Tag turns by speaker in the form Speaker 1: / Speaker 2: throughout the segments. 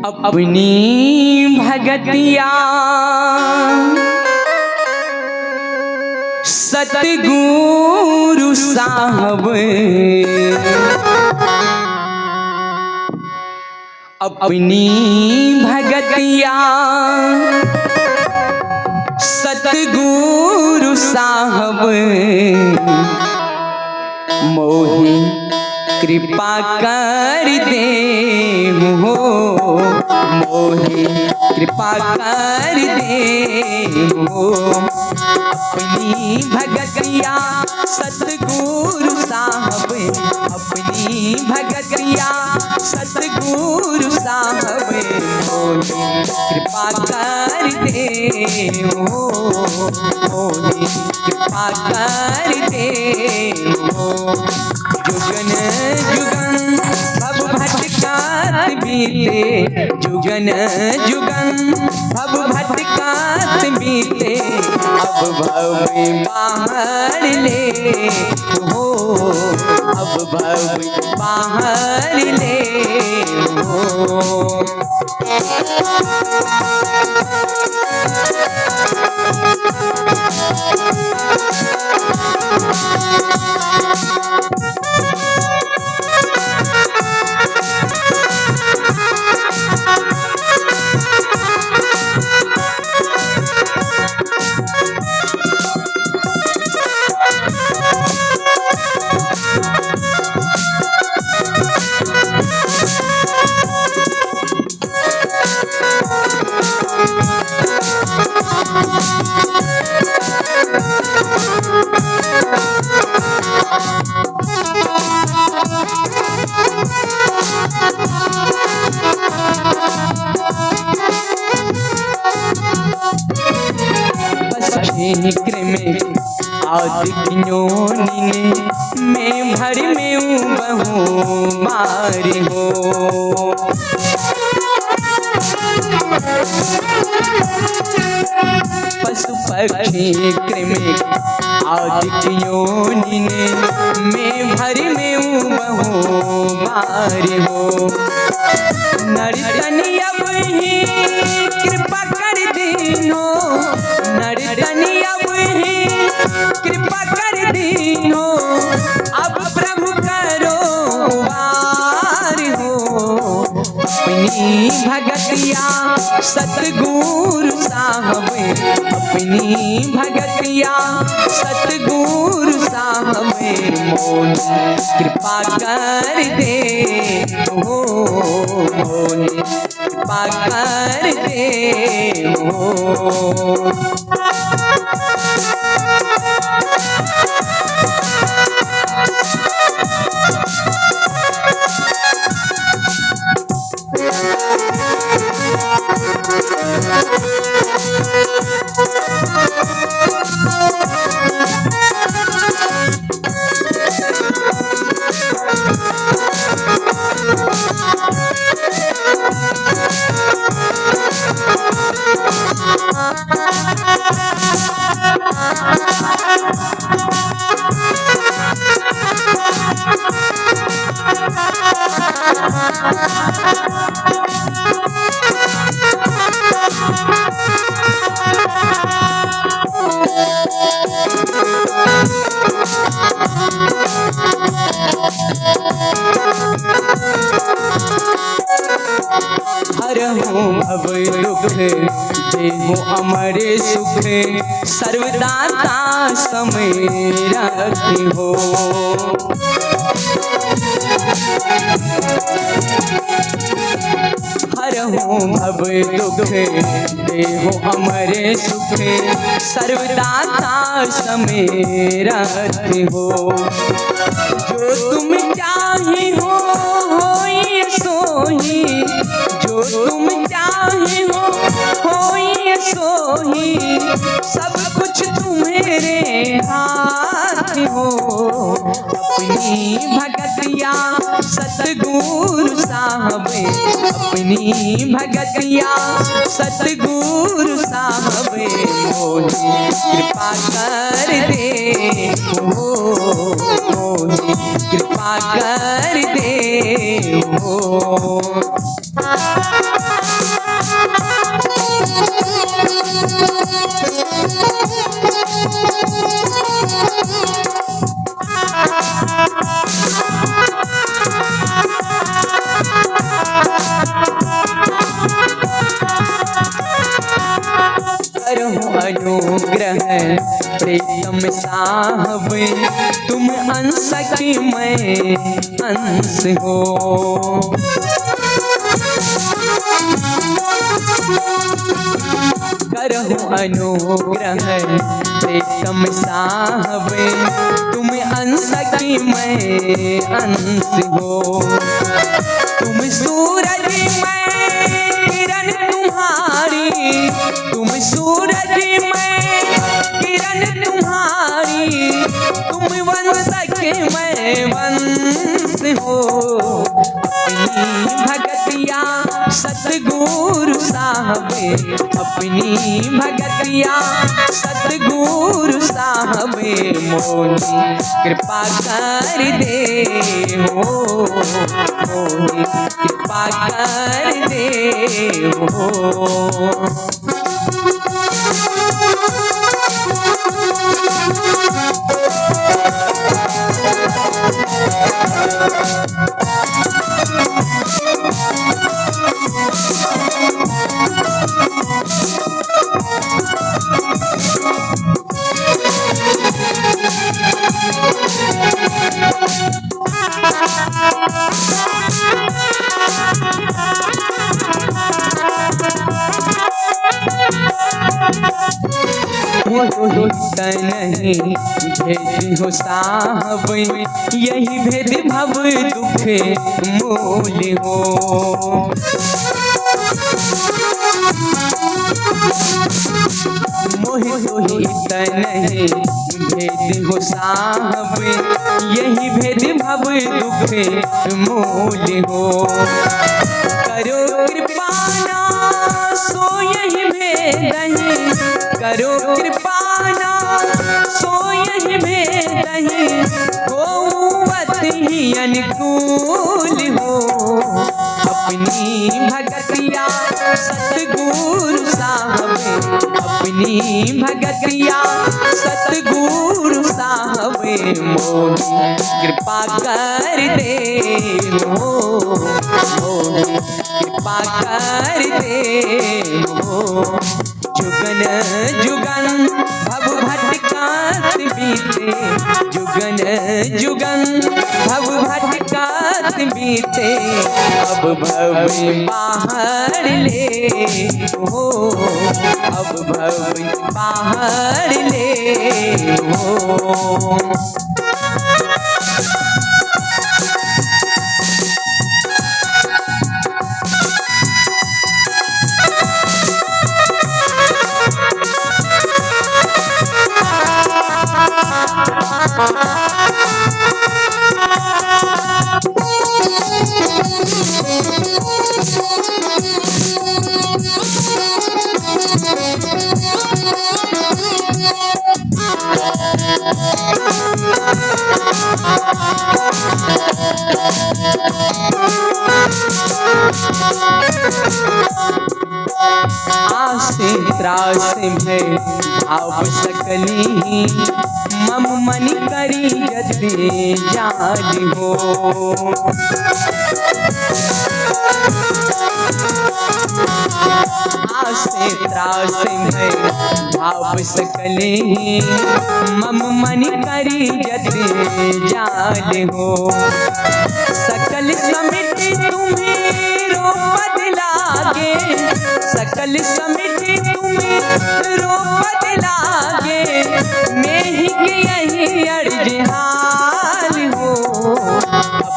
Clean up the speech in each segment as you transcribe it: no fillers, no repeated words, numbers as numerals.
Speaker 1: अपनी भगतिया सतगुरु साहब अपनी भगतिया सतगुरु साहब मोहि कृपा कर दे हो, मोहि कृपा कर दे हो। अपनी भगतिया सतगुरु साहब अपनी भगतिया सतगुरु साहब मोहि कृपा कर दे हो, मोहि कृपा कर दे हो। जुगन जुगन भव भटकात बीते, जुगन जुगन भव भटकात बीते, अब भव बाहर ले हो, अब भव बाहर ले हो। में आज किन्योनी मैं भर में बहु मारी हो। पशु पक्षी कृमि आज किन्योनी मैं भर में बहु मारी हो। नर्तनी अब ही कृपा कर दीनो, नर्तनी अब ही कृपा कर दीनो, अब प्रभु करो वार हो। अपनी भगतिया सतगुरु साहब अपनी भगतिया सतगुरु साहब मोहि कृपा कर दे हो, मोहि कृपा कर दे हो। हरहु भव दुख देहु अमर सुख, सर्वदाता समय रखी हो। हरहु भव दुख देहु अमर सुख, सर्वदाता समय रखी हो। जो तुम चाहे हो होई सोही, जो तुम चाहे हो होई सोही, सब कुछ तुम्हारे हाथ हो। अपनी भगतिया सतगुरु साहब अपनी भगतिया सतगुरु साहब मोही कृपा कर दे मोही कृपा कर दे करो अनुग्रह प्रीतम साहब तुम अंश की मैं अंश हो करो अनुग्रह प्रीतम साहब तुम अंश की मैं अंश हो तुम सूरज में किरण तुम्हारी तुम सूरज में किरण तुम्हारी तुम वंश के मैं वंश हो अपनी भगतिया सतगुरु साहब अपनी भगतिया सतगुरु साहब मोही कृपा कर दे मोही कृपा कर दे नहीं भेद हो साहब यही भेद भव दुख मूल हो मोहित नहीं भेद हो साहब यही भेद भव दुख मूल हो करो कृपा ना सो यही भेद नहीं करो कृपा ना सो यही भेद नहीं होवत ही अनुकूल हो अपनी भगतिया सतगुरु साहब अपनी भगतिया सतगुरु साहब मोही कृपा कर दे मोही कृपा कर दे जुगन जुगन भव भटकात बीते जुगन जुगन भव भटकात बीते अब भव बाहर ले हो अब भव बाहर ले हो आसे त्रास में भाव सकली मम मन करी यदि जान हो आसे त्रास में भाव सकली मम मन करी यदि जान हो सकल समित तुम्हें रोपत लागे सकल समित तुम्हें रोपत लागे मैं ही के यही अर्ज हाल हो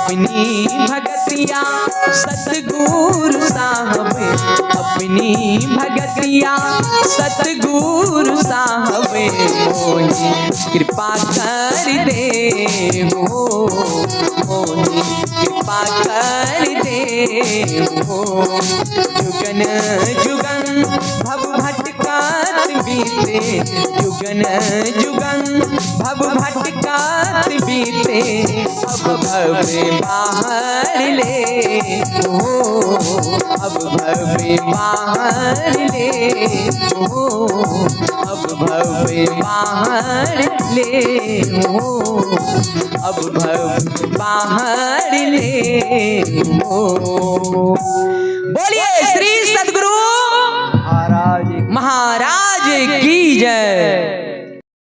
Speaker 1: अपनी भगतिया सतगुरु साहब, अपनी भगतिया सतगुरु साहब मोही कृपा कर दे हो, मोही कृपा कर दे हो। जुगन जुगन भव भटकात बीते, जुगन जुगन भव भटकात बीते, अब भव बाहर ले हो, अब भव बाहर ले हो, अब भव बाहर ले हो, अब भव बाहर ले हो। बोलिए श्री सद्गुरु महाराज की जय।